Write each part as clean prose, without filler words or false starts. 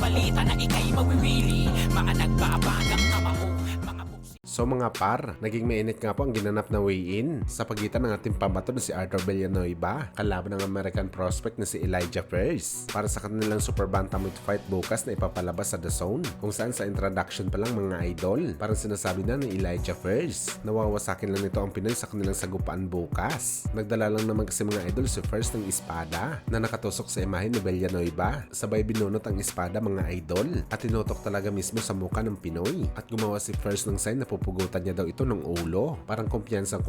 balita na ika'y mawiwili. Mga nagbabagang kamao, mga buksi. So mga par, naging mainit nga po ang ginanap na weigh-in sa pagitan ng ating pambato na si Arthur Villanueva kalaban ng American prospect na si Elijah Pearce para sa kanilang super bantamweight fight bukas na ipapalabas sa The Zone, kung saan sa introduction pa lang mga idol parang sinasabi na ni Elijah Pearce nawawasakin lang nito ang Pinoy sa kanilang sagupaan bukas. Nagdala lang naman kasi mga idol si Pearce ng espada na nakatusok sa imahe ni Villanueva, sabay binunot ang espada mga idol at tinutok talaga mismo sa muka ng Pinoy at gumawa si Pearce ng sign na pupugutan niya daw ito ng ulo. Parang kumpiyansa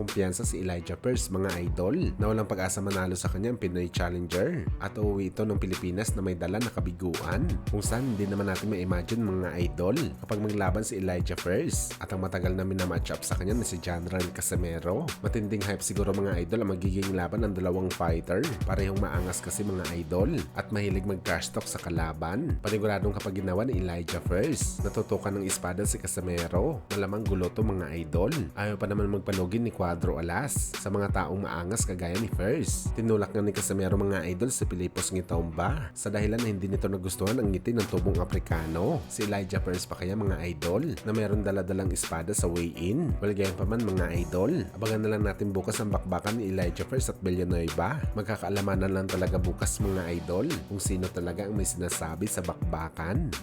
si Elijah Pearce mga idol na walang pag-asa manalo sa kanya ang Pinoy Challenger at uuwi ito ng Pilipinas na may dala na kabiguan, kung saan hindi naman natin ma-imagine mga idol kapag maglaban si Elijah Pearce at ang matagal na minamatch up sa kanya na si General Casimero. Matinding hype siguro mga idol ang magiging laban ng dalawang fighter, parehong maangas kasi mga idol at mahilig mag-trash talk sa kalaban. Paniguradong kapag ginawa ni Elijah Pearce natutukan ng espada si Casimero, malamang gulo to mga idol. Ayaw pa naman magpalugin ni Cuadro Alas sa mga taong maangas kagaya ni Pearce. Tinulak nga ni Casimero mga idol si Pilipos Ngitomba sa dahilan na hindi nito nagustuhan ang ngiti ng tubong Aprikano. Si Elijah Pearce pa kaya mga idol na meron daladalang espada sa weigh-in. Well, gayon pa man mga idol, abangan na lang natin bukas ang bakbakan ni Elijah Pearce at Villanueva. Magkakaalamanan lang talaga bukas mga idol kung sino talaga ang may sinasabi sa bakbakan.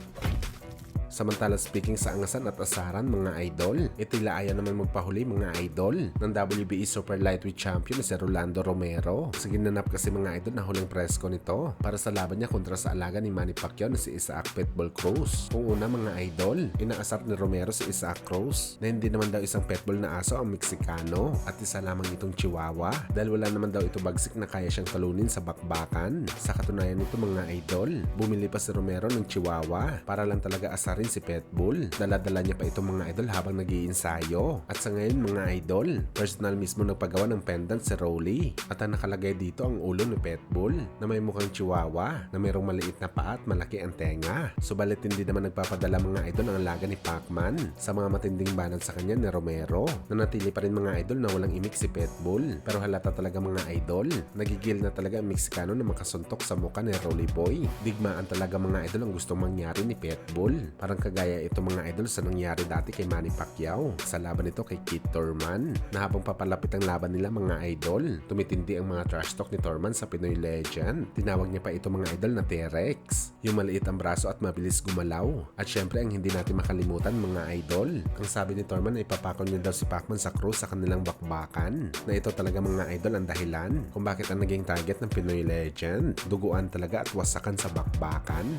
Samantala speaking sa angasan at asaran mga idol, itila ayaw naman magpahuli mga idol ng WBE Super Lightweight Champion na si Rolando Romero. Sa ginanap kasi mga idol na huling presko nito para sa laban niya kontra sa alaga ni Manny Pacquiao na si Isaac Pitbull Cruz. Kung una mga idol, inaasar ni Romero si Isaac Cruz na hindi naman daw isang pitbull na aso ang Meksikano at isa lamang itong Chihuahua dahil wala naman daw ito bagsik na kaya siyang talunin sa bakbakan. Sa katunayan nito mga idol, bumili pa si Romero ng Chihuahua para lang talaga asarin si Pitbull. Dala-dala niya pa itong mga idol habang nag-iinsayo. At sa ngayon mga idol, personal mismo nagpagawa ng pendant si Rolly. At ang nakalagay dito ang ulo ni Pitbull na may mukhang chihuahua na mayroong maliit na paa at malaki ang tenga. Subalit hindi naman nagpapadala mga idol ang alaga ni Pacman sa mga matinding banat sa kanya ni Romero. Nanatili pa rin mga idol na walang imik si Pitbull. Pero halata talaga mga idol, nagigil na talaga ang Meksikano na makasuntok sa mukha ni Rolly Boy. Digmaan talaga mga idol ang gustong mangyari ni Pitbull. Parang kagaya ito mga idol sa nangyari dati kay Manny Pacquiao sa laban nito kay Keith Thurman, na habang papalapit ang laban nila mga idol, tumitindi ang mga trash talk ni Thurman sa Pinoy Legend. Tinawag niya pa ito mga idol na T-Rex, yung maliit ang braso at mabilis gumalaw. At syempre ang hindi natin makalimutan mga idol, ang sabi ni Thurman ay ipapakon niya daw si Pacman sa krus sa kanilang bakbakan, na ito talaga mga idol ang dahilan kung bakit ang naging target ng Pinoy Legend, duguan talaga at wasakan sa bakbakan.